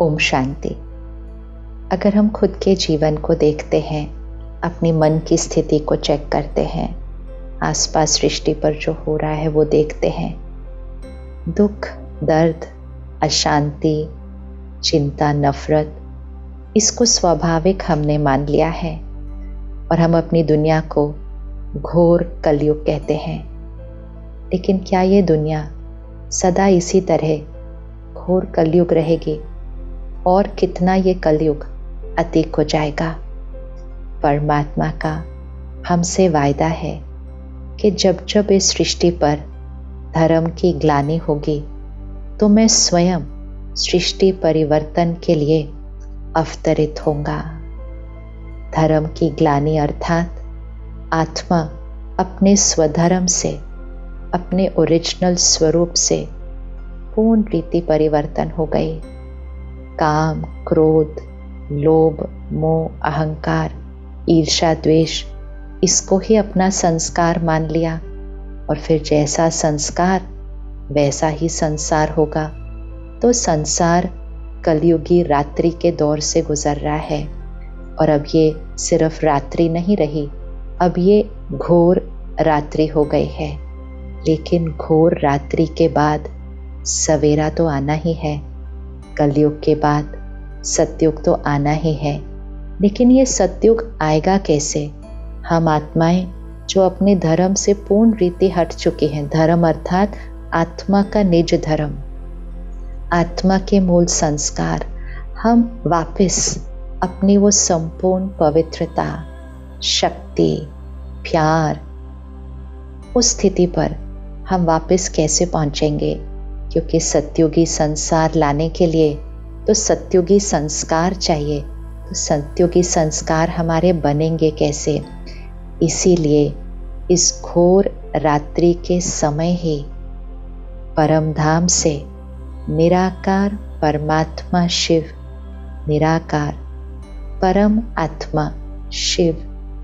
ओम शांति। अगर हम खुद के जीवन को देखते हैं, अपनी मन की स्थिति को चेक करते हैं, आसपास सृष्टि पर जो हो रहा है वो देखते हैं, दुख, दर्द, अशांति, चिंता, नफरत, इसको स्वाभाविक हमने मान लिया है और हम अपनी दुनिया को घोर कलयुग कहते हैं। लेकिन क्या ये दुनिया सदा इसी तरह घोर कलयुग रहेगी और कितना ये कलयुग अतीत हो जाएगा? परमात्मा का हमसे वायदा है कि जब जब इस सृष्टि पर धर्म की ग्लानि होगी तो मैं स्वयं सृष्टि परिवर्तन के लिए अवतरित होऊंगा। धर्म की ग्लानि अर्थात आत्मा अपने स्वधर्म से, अपने ओरिजिनल स्वरूप से पूर्ण रीति परिवर्तन हो गई। काम, क्रोध, लोभ, मोह, अहंकार, ईर्ष्या, द्वेष, इसको ही अपना संस्कार मान लिया और फिर जैसा संस्कार वैसा ही संसार होगा। तो संसार कलयुगी रात्रि के दौर से गुजर रहा है और अब ये सिर्फ रात्रि नहीं रही, अब ये घोर रात्रि हो गई है। लेकिन घोर रात्रि के बाद सवेरा तो आना ही है, कलयुग के बाद सतयुग तो आना ही है। लेकिन ये सतयुग आएगा कैसे? हम आत्माएं जो अपने धर्म से पूर्ण रीति हट चुकी हैं, धर्म अर्थात आत्मा का निज धर्म, आत्मा के मूल संस्कार, हम वापस अपनी वो संपूर्ण पवित्रता, शक्ति, प्यार, उस स्थिति पर हम वापस कैसे पहुंचेंगे? क्योंकि सतयुगी संसार लाने के लिए तो सतयुगी संस्कार चाहिए। तो सतयुगी संस्कार हमारे बनेंगे कैसे? इसीलिए इस घोर रात्रि के समय ही परम धाम से निराकार परमात्मा शिव, निराकार परम आत्मा शिव,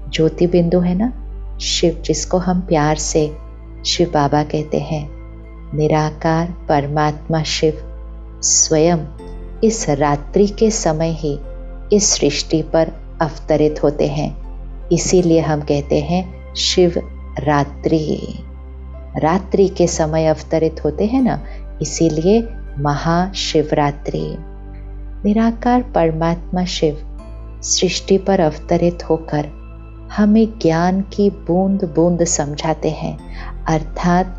ज्योति बिंदु है ना, शिव जिसको हम प्यार से शिव बाबा कहते हैं, निराकार परमात्मा शिव स्वयं इस रात्रि के समय ही इस सृष्टि पर अवतरित होते हैं। इसीलिए हम कहते हैं शिव रात्रि, रात्रि के समय अवतरित होते हैं ना, इसीलिए महाशिवरात्रि। निराकार परमात्मा शिव सृष्टि पर अवतरित होकर हमें ज्ञान की बूंद बूंद समझाते हैं, अर्थात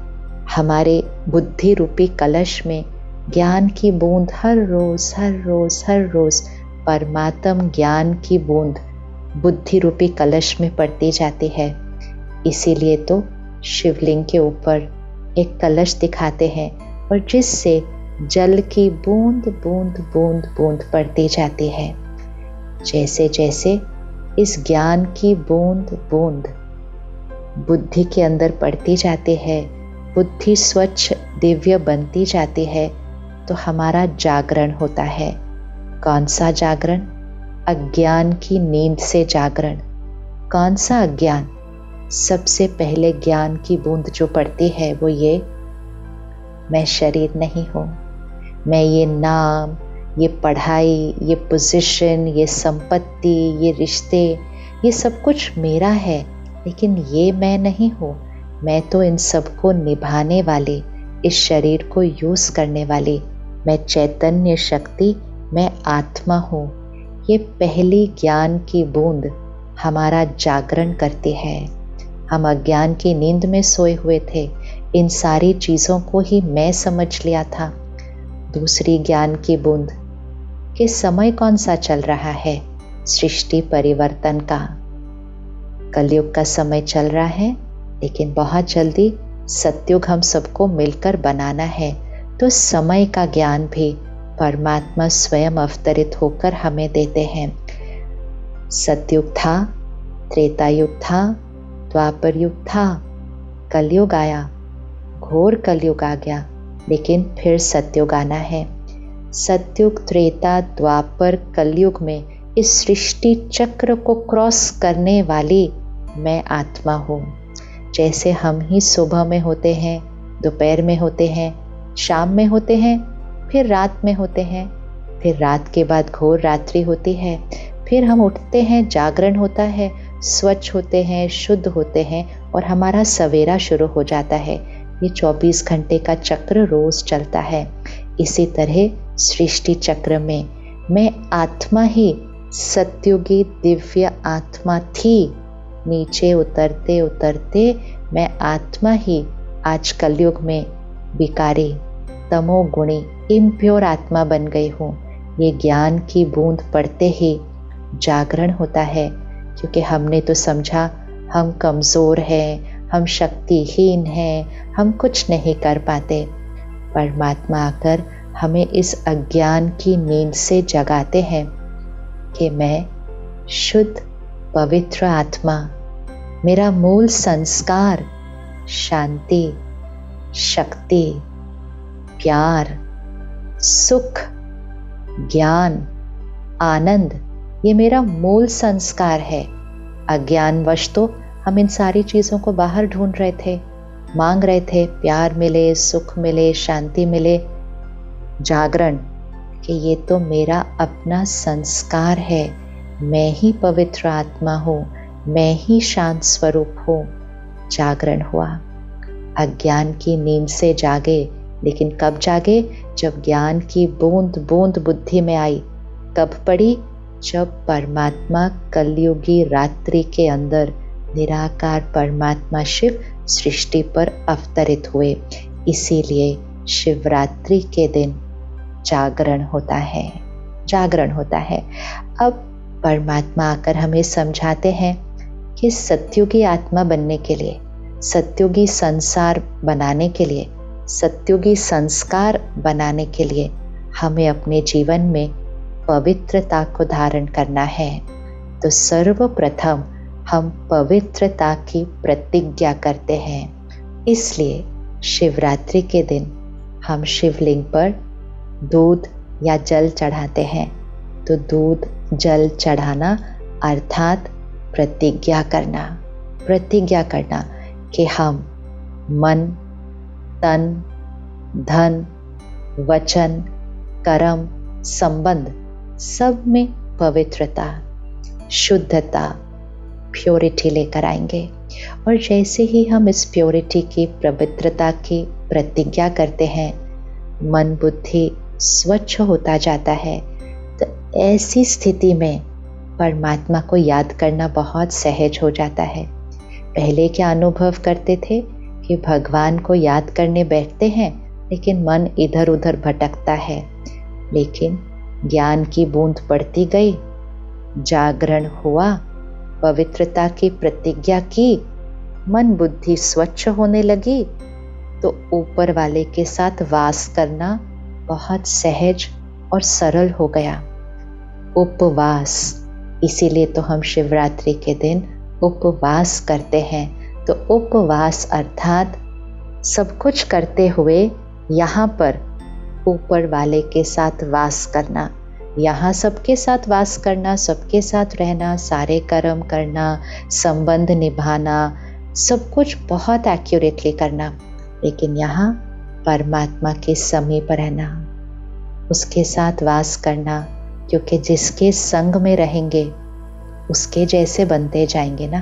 हमारे बुद्धि रूपी कलश में ज्ञान की बूंद हर रोज हर रोज हर रोज परमात्म ज्ञान की बूंद बुद्धि रूपी कलश में पड़ती जाती है। इसीलिए तो शिवलिंग के ऊपर एक कलश दिखाते हैं और जिससे जल की बूंद बूंद बूंद बूंद पड़ती जाती है। जैसे जैसे इस ज्ञान की बूंद बूंद बुद्धि के अंदर पड़ती जाती है, बुद्धि स्वच्छ दिव्य बनती जाती है, तो हमारा जागरण होता है। कौन सा जागरण? अज्ञान की नींद से जागरण। कौन सा अज्ञान? सबसे पहले ज्ञान की बूंद जो पड़ती है वो ये, मैं शरीर नहीं हूँ, मैं ये नाम, ये पढ़ाई, ये पोजीशन, ये संपत्ति, ये रिश्ते, ये सब कुछ मेरा है, लेकिन ये मैं नहीं हूँ। मैं तो इन सबको निभाने वाली, इस शरीर को यूज करने वाली, मैं चैतन्य शक्ति, मैं आत्मा हूँ। ये पहली ज्ञान की बूंद हमारा जागरण करती है। हम अज्ञान की नींद में सोए हुए थे, इन सारी चीज़ों को ही मैं समझ लिया था। दूसरी ज्ञान की बूंद कि समय कौन सा चल रहा है? सृष्टि परिवर्तन का, कलयुग का समय चल रहा है, लेकिन बहुत जल्दी सतयुग हम सबको मिलकर बनाना है। तो समय का ज्ञान भी परमात्मा स्वयं अवतरित होकर हमें देते हैं। सतयुग था, त्रेता युग था, द्वापर युग था, कलयुग आया, घोर कलयुग आ गया, लेकिन फिर सतयुग आना है। सतयुग, त्रेता, द्वापर, कलयुग में इस सृष्टि चक्र को क्रॉस करने वाली मैं आत्मा हूँ। जैसे हम ही सुबह में होते हैं, दोपहर में होते हैं, शाम में होते हैं, फिर रात में होते हैं, फिर रात के बाद घोर रात्रि होती है, फिर हम उठते हैं, जागरण होता है, स्वच्छ होते हैं, शुद्ध होते हैं और हमारा सवेरा शुरू हो जाता है। ये 24 घंटे का चक्र रोज चलता है। इसी तरह सृष्टि चक्र में मैं आत्मा ही सत्युगी दिव्य आत्मा थी। नीचे उतरते उतरते मैं आत्मा ही आज कलयुग में विकारी, तमोगुणी, इम्प्योर आत्मा बन गई हूँ। ये ज्ञान की बूंद पड़ते ही जागरण होता है, क्योंकि हमने तो समझा हम कमज़ोर हैं, हम शक्तिहीन हैं, हम कुछ नहीं कर पाते। परमात्मा आकर हमें इस अज्ञान की नींद से जगाते हैं कि मैं शुद्ध पवित्र आत्मा, मेरा मूल संस्कार शांति, शक्ति, प्यार, सुख, ज्ञान, आनंद, ये मेरा मूल संस्कार है। अज्ञानवश तो हम इन सारी चीज़ों को बाहर ढूंढ रहे थे, मांग रहे थे, प्यार मिले, सुख मिले, शांति मिले। जागरण कि ये तो मेरा अपना संस्कार है, मैं ही पवित्र आत्मा हूँ, मैं ही शांत स्वरूप हूँ। जागरण हुआ, अज्ञान की नींद से जागे। लेकिन कब जागे? जब ज्ञान की बूंद बूंद बुद्धि में आई। कब पड़ी? जब परमात्मा कलयुगी रात्रि के अंदर निराकार परमात्मा शिव सृष्टि पर अवतरित हुए। इसीलिए शिवरात्रि के दिन जागरण होता है, जागरण होता है। अब परमात्मा आकर हमें समझाते हैं कि सत्युगी आत्मा बनने के लिए, सत्युगी संसार बनाने के लिए, सत्युगी संस्कार बनाने के लिए हमें अपने जीवन में पवित्रता को धारण करना है। तो सर्वप्रथम हम पवित्रता की प्रतिज्ञा करते हैं। इसलिए शिवरात्रि के दिन हम शिवलिंग पर दूध या जल चढ़ाते हैं। तो दूध जल चढ़ाना अर्थात प्रतिज्ञा करना, प्रतिज्ञा करना कि हम मन, तन, धन, वचन, कर्म, संबंध सब में पवित्रता, शुद्धता, प्योरिटी लेकर आएंगे। और जैसे ही हम इस प्योरिटी की, पवित्रता की प्रतिज्ञा करते हैं, मन बुद्धि स्वच्छ होता जाता है। तो ऐसी स्थिति में परमात्मा को याद करना बहुत सहज हो जाता है। पहले क्या अनुभव करते थे कि भगवान को याद करने बैठते हैं लेकिन मन इधर उधर भटकता है। लेकिन ज्ञान की बूंद पड़ती गई, जागरण हुआ, पवित्रता की प्रतिज्ञा की, मन बुद्धि स्वच्छ होने लगी, तो ऊपर वाले के साथ वास करना बहुत सहज और सरल हो गया। उपवास, इसीलिए तो हम शिवरात्रि के दिन उपवास करते हैं। तो उपवास अर्थात सब कुछ करते हुए यहाँ पर ऊपर वाले के साथ वास करना, यहाँ सबके साथ वास करना, सबके साथ रहना, सारे कर्म करना, संबंध निभाना, सब कुछ बहुत एक्यूरेटली करना। लेकिन यहाँ परमात्मा के समीप रहना, उसके साथ वास करना, क्योंकि जिसके संग में रहेंगे उसके जैसे बनते जाएंगे ना।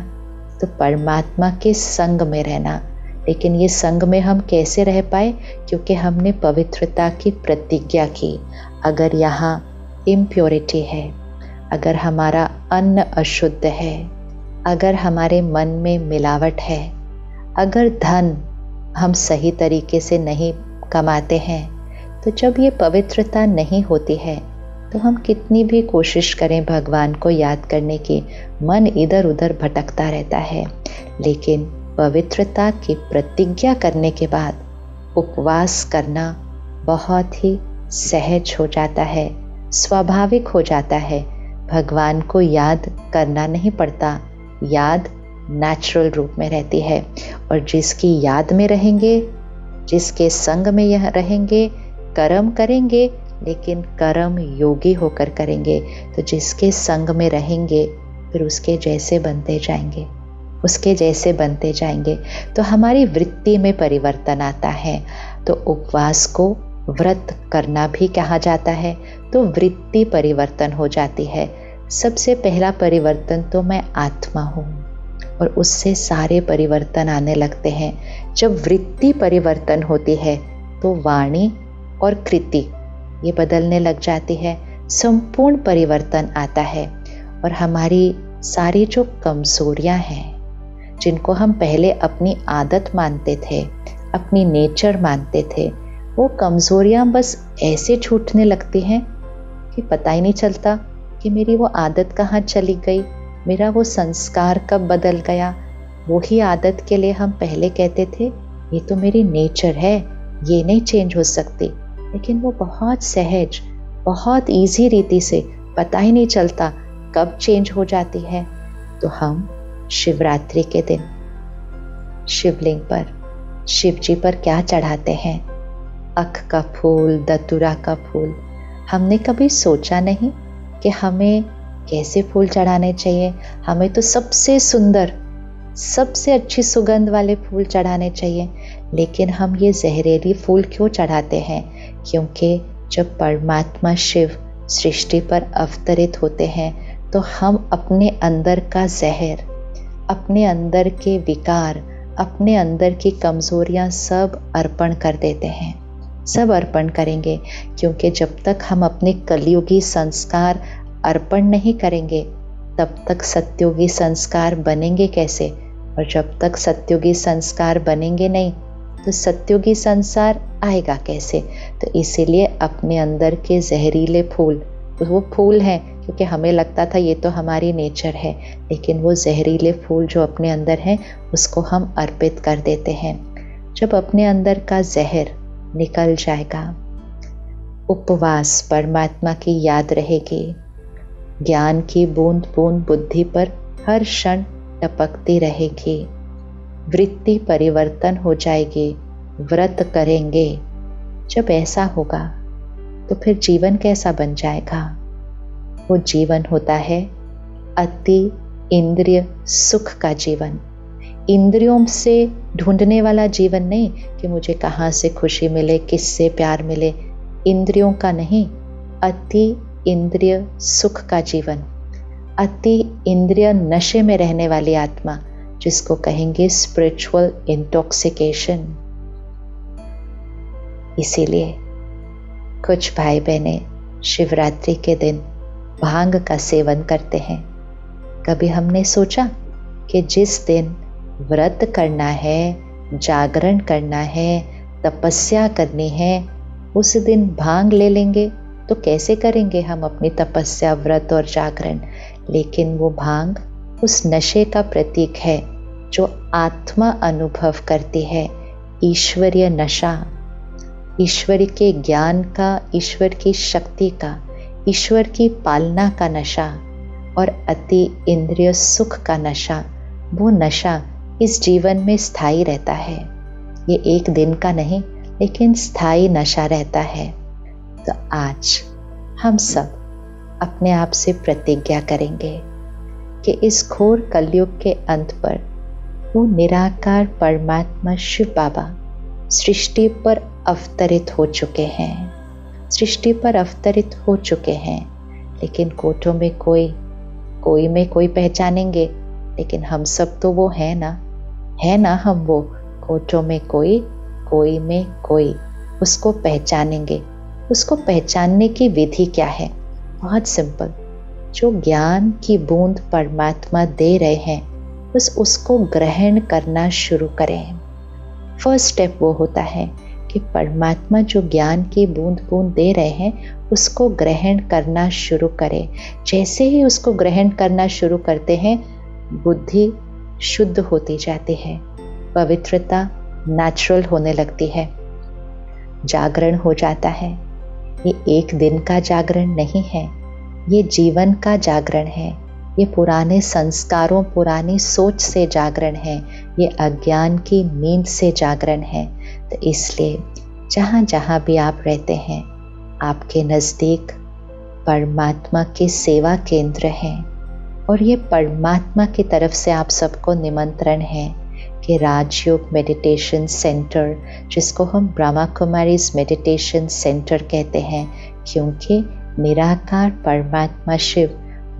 तो परमात्मा के संग में रहना। लेकिन ये संग में हम कैसे रह पाए? क्योंकि हमने पवित्रता की प्रतिज्ञा की। अगर यहाँ इम्प्योरिटी है, अगर हमारा अन्न अशुद्ध है, अगर हमारे मन में मिलावट है, अगर धन हम सही तरीके से नहीं कमाते हैं, तो जब ये पवित्रता नहीं होती है तो हम कितनी भी कोशिश करें भगवान को याद करने की, मन इधर उधर भटकता रहता है। लेकिन पवित्रता की प्रतिज्ञा करने के बाद उपवास करना बहुत ही सहज हो जाता है, स्वाभाविक हो जाता है। भगवान को याद करना नहीं पड़ता, याद नेचुरल रूप में रहती है। और जिसकी याद में रहेंगे, जिसके संग में यह रहेंगे, कर्म करेंगे, लेकिन कर्म योगी होकर करेंगे। तो जिसके संग में रहेंगे फिर उसके जैसे बनते जाएंगे, उसके जैसे बनते जाएंगे। तो हमारी वृत्ति में परिवर्तन आता है। तो उपवास को व्रत करना भी कहा जाता है, तो वृत्ति परिवर्तन हो जाती है। सबसे पहला परिवर्तन तो मैं आत्मा हूँ और उससे सारे परिवर्तन आने लगते हैं। जब वृत्ति परिवर्तन होती है तो वाणी और कृति ये बदलने लग जाती है, संपूर्ण परिवर्तन आता है और हमारी सारी जो कमजोरियां हैं, जिनको हम पहले अपनी आदत मानते थे, अपनी नेचर मानते थे, वो कमजोरियां बस ऐसे छूटने लगती हैं कि पता ही नहीं चलता कि मेरी वो आदत कहाँ चली गई, मेरा वो संस्कार कब बदल गया। वही आदत के लिए हम पहले कहते थे ये तो मेरी नेचर है, ये नहीं चेंज हो सकती, लेकिन वो बहुत सहज, बहुत इजी रीति से पता ही नहीं चलता कब चेंज हो जाती है। तो हम शिवरात्रि के दिन शिवलिंग पर, शिव जी पर क्या चढ़ाते हैं? अख का फूल, दतुरा का फूल। हमने कभी सोचा नहीं कि हमें कैसे फूल चढ़ाने चाहिए। हमें तो सबसे सुंदर, सबसे अच्छी सुगंध वाले फूल चढ़ाने चाहिए, लेकिन हम ये जहरीली फूल क्यों चढ़ाते हैं? क्योंकि जब परमात्मा शिव सृष्टि पर अवतरित होते हैं तो हम अपने अंदर का जहर, अपने अंदर के विकार, अपने अंदर की कमजोरियां सब अर्पण कर देते हैं, सब अर्पण करेंगे। क्योंकि जब तक हम अपने कलयुगी संस्कार अर्पण नहीं करेंगे तब तक सत्युगी संस्कार बनेंगे कैसे? और जब तक सत्युगी संस्कार बनेंगे नहीं तो सत्युगी संसार आएगा कैसे? तो इसीलिए अपने अंदर के जहरीले फूल, वो फूल हैं क्योंकि हमें लगता था ये तो हमारी नेचर है, लेकिन वो जहरीले फूल जो अपने अंदर हैं उसको हम अर्पित कर देते हैं। जब अपने अंदर का जहर निकल जाएगा, उपवास, परमात्मा की याद रहेगी, ज्ञान की बूंद बूंद बुद्धि पर हर क्षण टपकती रहेगी, वृत्ति परिवर्तन हो जाएगी, व्रत करेंगे। जब ऐसा होगा तो फिर जीवन कैसा बन जाएगा? वो जीवन होता है अति इंद्रिय सुख का जीवन। इंद्रियों से ढूंढने वाला जीवन नहीं कि मुझे कहाँ से खुशी मिले, किससे प्यार मिले, इंद्रियों का नहीं, अति इंद्रिय सुख का जीवन, अति इंद्रिय नशे में रहने वाली आत्मा, जिसको कहेंगे स्पिरिचुअल इंटॉक्सिकेशन। इसीलिए कुछ भाई बहनें शिवरात्रि के दिन भांग का सेवन करते हैं। कभी हमने सोचा कि जिस दिन व्रत करना है, जागरण करना है, तपस्या करनी है, उस दिन भांग ले लेंगे तो कैसे करेंगे हम अपनी तपस्या, व्रत और जागरण? लेकिन वो भांग उस नशे का प्रतीक है जो आत्मा अनुभव करती है, ईश्वरीय नशा, ईश्वर के ज्ञान का, ईश्वर की शक्ति का, ईश्वर की पालना का नशा और अति इंद्रिय सुख का नशा। वो नशा इस जीवन में स्थायी रहता है, ये एक दिन का नहीं लेकिन स्थायी नशा रहता है। तो आज हम सब अपने आप से प्रतिज्ञा करेंगे कि इस घोर कलयुग के अंत पर वो निराकार परमात्मा शिव बाबा सृष्टि पर अवतरित हो चुके हैं, सृष्टि पर अवतरित हो चुके हैं। लेकिन कोठों में कोई में कोई पहचानेंगे, लेकिन हम सब तो वो है ना हम वो कोठों में कोई में कोई, उसको पहचानेंगे। उसको पहचानने की विधि क्या है? बहुत सिंपल। जो ज्ञान की बूंद परमात्मा दे रहे हैं बस उसको ग्रहण करना शुरू करें। फर्स्ट स्टेप वो होता है कि परमात्मा जो ज्ञान की बूंद बूंद दे रहे हैं उसको ग्रहण करना शुरू करें। जैसे ही उसको ग्रहण करना शुरू करते हैं बुद्धि शुद्ध होती जाती है, पवित्रता नेचुरल होने लगती है, जागरण हो जाता है। ये एक दिन का जागरण नहीं है, ये जीवन का जागरण है। ये पुराने संस्कारों, पुरानी सोच से जागरण है, ये अज्ञान की नींद से जागरण है। तो इसलिए जहाँ जहाँ भी आप रहते हैं आपके नज़दीक परमात्मा के सेवा केंद्र हैं और ये परमात्मा की तरफ से आप सबको निमंत्रण है कि राजयोग मेडिटेशन सेंटर, जिसको हम ब्रह्मा कुमारीज मेडिटेशन सेंटर कहते हैं, क्योंकि निराकार परमात्मा शिव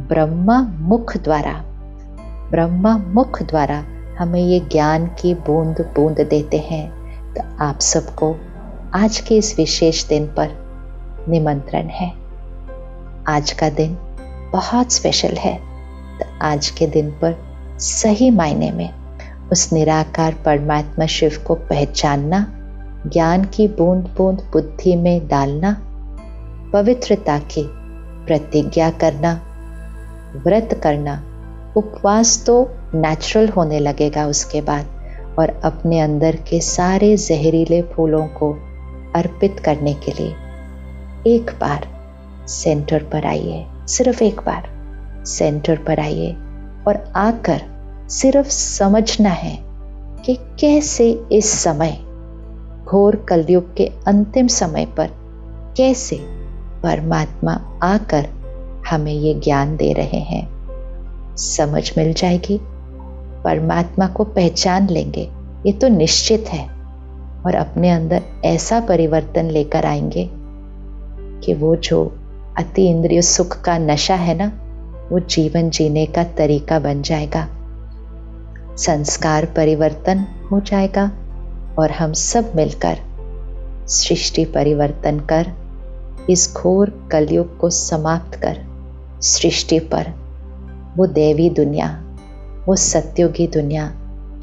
ब्रह्मा मुख द्वारा हमें ये ज्ञान की बूंद बूंद देते हैं। तो आप सबको आज के इस विशेष दिन पर निमंत्रण है। आज का दिन बहुत स्पेशल है। तो आज के दिन पर सही मायने में उस निराकार परमात्मा शिव को पहचानना, ज्ञान की बूंद बूंद बुद्धि में डालना, पवित्रता की प्रतिज्ञा करना, व्रत करना, उपवास तो नेचुरल होने लगेगा उसके बाद, और अपने अंदर के सारे जहरीले फूलों को अर्पित करने के लिए एक बार सेंटर पर आइए। सिर्फ एक बार सेंटर पर आइए और आकर सिर्फ समझना है कि कैसे इस समय, घोर कलयुग के अंतिम समय पर, कैसे परमात्मा आकर हमें ये ज्ञान दे रहे हैं। समझ मिल जाएगी, परमात्मा को पहचान लेंगे, ये तो निश्चित है, और अपने अंदर ऐसा परिवर्तन लेकर आएंगे कि वो जो अति इंद्रिय सुख का नशा है ना, वो जीवन जीने का तरीका बन जाएगा। संस्कार परिवर्तन हो जाएगा और हम सब मिलकर सृष्टि परिवर्तन कर इस घोर कलयुग को समाप्त कर सृष्टि पर वो देवी दुनिया, वो सत्युगी दुनिया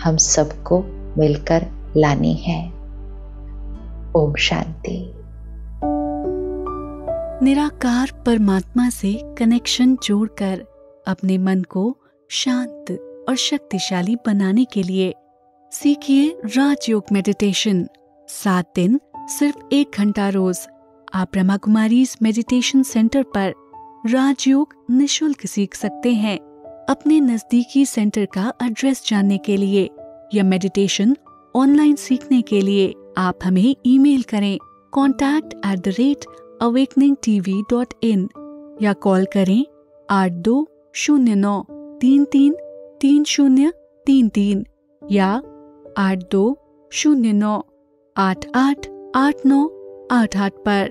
हम सबको मिलकर लानी है। ओम शांति। निराकार परमात्मा से कनेक्शन जोड़कर अपने मन को शांत और शक्तिशाली बनाने के लिए सीखिए राजयोग मेडिटेशन। 7 दिन सिर्फ 1 घंटा रोज। आप ब्रह्मा कुमारीज मेडिटेशन सेंटर पर राजयोग निशुल्क सीख सकते हैं। अपने नजदीकी सेंटर का एड्रेस जानने के लिए या मेडिटेशन ऑनलाइन सीखने के लिए आप हमें ईमेल करें contact@awakeningtv.in या कॉल करें 8209333033 या 8209888988 पर।